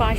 5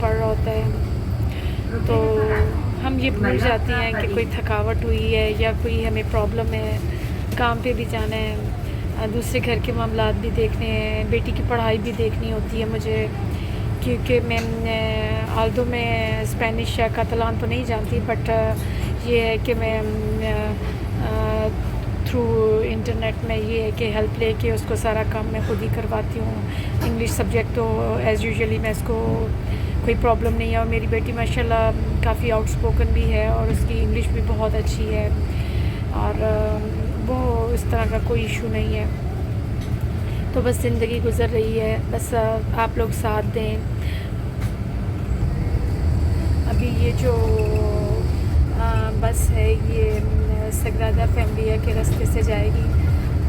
پڑ رہا ہوتا ہے، تو ہم یہ بھول جاتے ہیں کہ کوئی تھکاوٹ ہوئی ہے یا کوئی ہمیں پرابلم ہے، کام پہ بھی جانا ہے، دوسرے گھر کے معاملات بھی دیکھنے ہیں، بیٹی کی پڑھائی بھی دیکھنی ہوتی ہے مجھے، کیونکہ آلدو میں اسپینش یا کاتالان تو نہیں جانتی، بٹ یہ ہے کہ میں تھرو انٹرنیٹ میں یہ ہے کہ ہیلپ لے کے اس کو سارا کام میں خود ہی کرواتی ہوں۔ انگلش سبجیکٹ تو ایز یوزلی میں اس کو کوئی پرابلم نہیں ہے، اور میری بیٹی ماشاءاللہ کافی آؤٹ اسپوکن بھی ہے اور اس کی انگلش بھی بہت اچھی ہے، اور وہ اس طرح کا کوئی ایشو نہیں ہے۔ تو بس زندگی گزر رہی ہے، بس آپ لوگ ساتھ دیں۔ ابھی یہ جو بس ہے یہ سگرادہ فیملیا کے راستے سے جائے گی،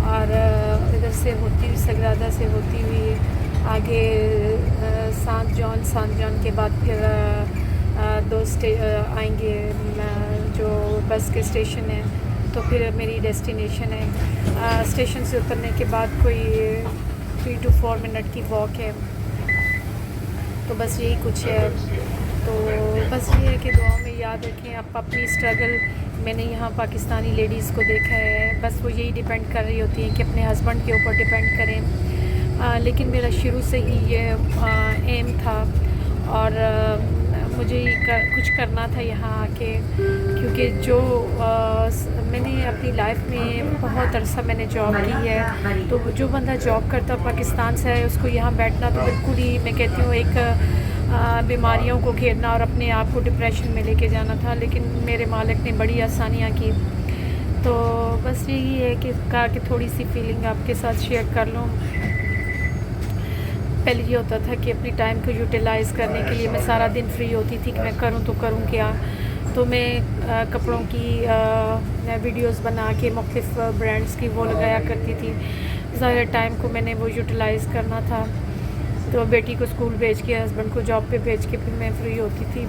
اور ادھر سے ہوتی ہوئی سگرادہ سے ہوتی ہوئی آگے سانت جان کے بعد پھر دو آئیں گے جو بس کے اسٹیشن ہیں، تو پھر میری ڈیسٹینیشن ہے۔ اسٹیشن سے اترنے کے بعد کوئی 3 to 4 منٹ کی واک ہے، تو بس یہی کچھ ہے۔ تو بس یہ ہے کہ دعاؤں میں یاد رکھیں، آپ اپنی اسٹرگل، میں نے یہاں پاکستانی لیڈیز کو دیکھا ہے، بس وہ یہی ڈیپینڈ کر رہی ہوتی ہیں کہ اپنے ہسبینڈ کے اوپر ڈیپینڈ کریں، لیکن میرا شروع سے ہی یہ ایم تھا، اور مجھے کچھ کرنا تھا یہاں آ کے، کیونکہ جو میں نے اپنی لائف میں بہت عرصہ میں نے جاب کی ہے، تو جو بندہ جاب کرتا پاکستان سے ہے، اس کو یہاں بیٹھنا تو بالکل ہی میں کہتی ہوں ایک بیماریوں کو گھیرنا اور اپنے آپ کو ڈپریشن میں لے کے جانا تھا، لیکن میرے مالک نے بڑی آسانیاں کی۔ تو بس یہی ہے کہ کہا کہ تھوڑی سی فیلنگ آپ کے ساتھ شیئر کر لوں۔ پہلے یہ ہوتا تھا کہ اپنی ٹائم کو یوٹیلائز کرنے کے لیے میں سارا دن فری ہوتی تھی کہ میں کروں تو کروں کیا، تو میں کپڑوں کی ویڈیوز بنا کے مختلف برانڈز کی وہ لگایا کرتی تھی۔ ظاہر ٹائم کو میں نے وہ یوٹیلائز کرنا تھا، تو بیٹی کو اسکول بھیج کے، ہسبینڈ کو جاب پہ بھیج کے پھر میں فری ہوتی تھی۔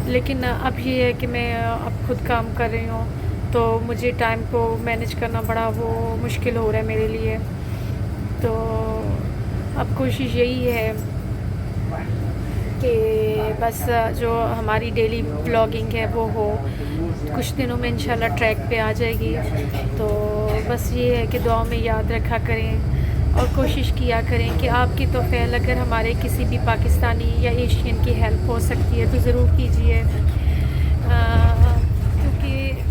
لیکن اب یہ ہے کہ میں اب خود کام کر رہی ہوں، تو مجھے ٹائم کو مینیج کرنا بڑا وہ مشکل ہو رہا ہے میرے لیے۔ تو اب کوشش یہی ہے کہ بس جو ہماری ڈیلی بلاگنگ ہے وہ ہو، کچھ دنوں میں انشاءاللہ ٹریک پہ آ جائے گی۔ تو بس یہ ہے کہ دعاؤں میں یاد رکھا کریں اور کوشش کیا کریں کہ آپ کی توفیل اگر ہمارے کسی بھی پاکستانی یا ایشین کی ہیلپ ہو سکتی ہے تو ضرور کیجیے، کیونکہ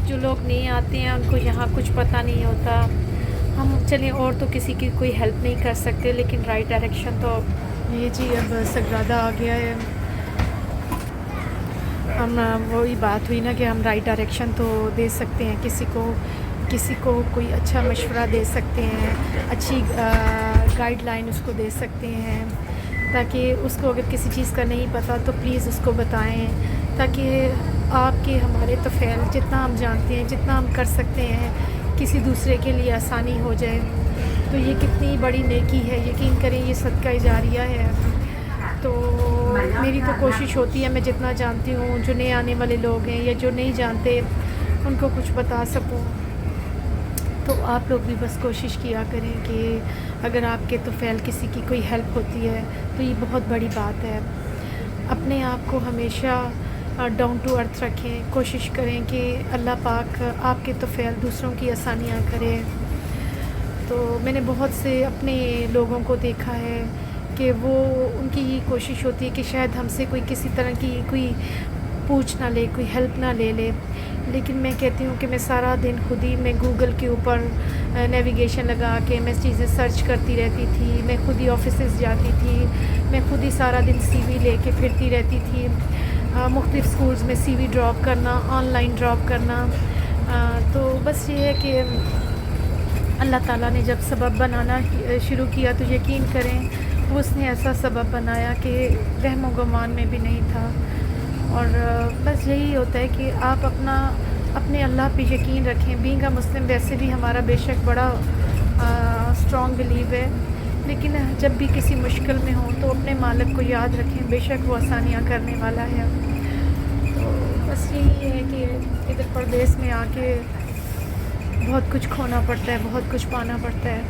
جو لوگ نہیں آتے ہیں ان کو یہاں کچھ پتہ نہیں ہوتا۔ ہم چلیں اور تو کسی کی کوئی ہیلپ نہیں کر سکتے، لیکن رائٹ ڈائریکشن تو یہ جی اب سگرادہ آ گیا ہے۔ ہم وہی بات ہوئی نا کہ ہم رائٹ ڈائریکشن تو دے سکتے ہیں، کسی کو کوئی اچھا مشورہ دے سکتے ہیں، اچھی گائیڈ لائن اس کو دے سکتے ہیں، تاکہ اس کو اگر کسی چیز کا نہیں پتہ تو پلیز اس کو بتائیں، تاکہ آپ کے ہمارے توفیل جتنا ہم جانتے ہیں، جتنا ہم کر سکتے ہیں، کسی دوسرے کے لیے آسانی ہو جائے، تو یہ کتنی بڑی نیکی ہے۔ یقین کریں یہ صدقہ جاریہ ہے۔ تو میری تو کوشش ہوتی ہے میں جتنا جانتی ہوں، جو نئے آنے والے لوگ ہیں یا جو نہیں جانتے ان کو کچھ بتا سکوں۔ تو آپ لوگ بھی بس کوشش کیا کریں کہ اگر آپ کے توفیل کسی کی کوئی ہیلپ ہوتی ہے تو یہ بہت بڑی بات ہے۔ اپنے آپ کو ہمیشہ ڈاؤن ٹو ارتھ رکھیں، کوشش کریں کہ اللہ پاک آپ کے توفیل دوسروں کی آسانیاں کرے۔ تو میں نے بہت سے اپنے لوگوں کو دیکھا ہے کہ وہ ان کی یہ کوشش ہوتی ہے کہ شاید ہم سے کوئی کسی طرح کی کوئی پوچھ نہ لے، کوئی ہیلپ نہ لے لے، لیکن میں کہتی ہوں کہ میں سارا دن خود ہی میں گوگل کے اوپر نیویگیشن لگا کے میں چیزیں سرچ کرتی رہتی تھی، میں خود ہی آفیسز جاتی تھی، میں خود ہی سارا دن سی وی لے کے پھرتی رہتی تھی، مختلف سکولز میں سی وی ڈراپ کرنا، آن لائن ڈراپ کرنا۔ تو بس یہ ہے کہ اللہ تعالیٰ نے جب سبب بنانا شروع کیا تو یقین کریں وہ اس نے ایسا سبب بنایا کہ وہم و گمان میں بھی نہیں تھا۔ اور بس یہی ہوتا ہے کہ آپ اپنے اللہ پہ یقین رکھیں۔ بینگ اے مسلم ویسے بھی ہمارا بے شک بڑا اسٹرانگ بلیو ہے، لیکن جب بھی کسی مشکل میں ہوں تو اپنے مالک کو یاد رکھیں، بے شک وہ آسانیاں کرنے والا ہے۔ تو بس یہی ہے کہ ادھر پردیس میں آ کے بہت کچھ کھونا پڑتا ہے، بہت کچھ پانا پڑتا ہے۔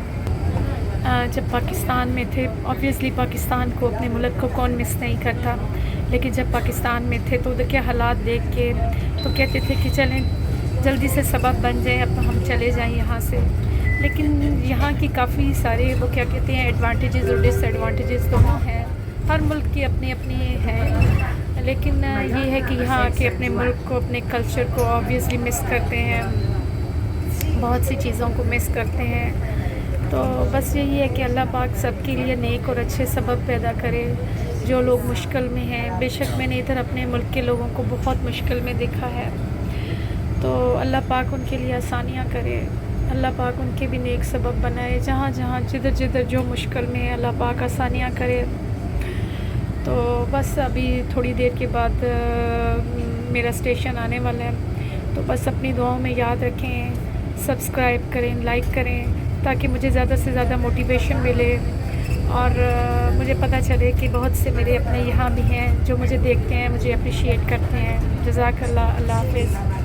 جب پاکستان میں تھے آبویسلی پاکستان کو اپنے ملک کو کون مس نہیں کرتا، لیکن جب پاکستان میں تھے تو ادھر کے حالات دیکھ کے تو کہتے تھے کہ چلیں جلدی سے سبب بن جائیں، اب ہم چلے جائیں یہاں سے. لیکن یہاں کی کافی سارے وہ کیا کہتے ہیں ایڈوانٹیجز اور ڈس ایڈوانٹیجز دونوں ہیں، ہر ملک کی اپنی اپنی ہے. لیکن یہ ہے کہ یہاں آ کے اپنے ملک کو اپنے کلچر کو آبویسلی مس کرتے ہیں، بہت سی چیزوں کو مس کرتے ہیں. تو بس یہی ہے کہ اللہ پاک سب کے لیے نیک اور اچھے سبب پیدا کرے. جو لوگ مشکل میں ہیں، بے شک میں نے ادھر اپنے ملک کے لوگوں کو بہت مشکل میں دیکھا ہے، تو اللہ پاک ان کے لیے آسانیاں کرے، اللہ پاک ان کے بھی نیک سبب بنائے. جہاں جہاں جدھر جدھر جو مشکل میں ہے اللہ پاک آسانیاں کرے. تو بس ابھی تھوڑی دیر کے بعد میرا اسٹیشن آنے والا ہے، تو بس اپنی دعاؤں میں یاد رکھیں، سبسکرائب کریں، لائک کریں، تاکہ مجھے زیادہ سے زیادہ موٹیویشن ملے اور مجھے پتہ چلے کہ بہت سے میرے اپنے یہاں بھی ہیں جو مجھے دیکھتے ہیں، مجھے اپریشیٹ کرتے ہیں. جزاک اللہ. اللہ حافظ.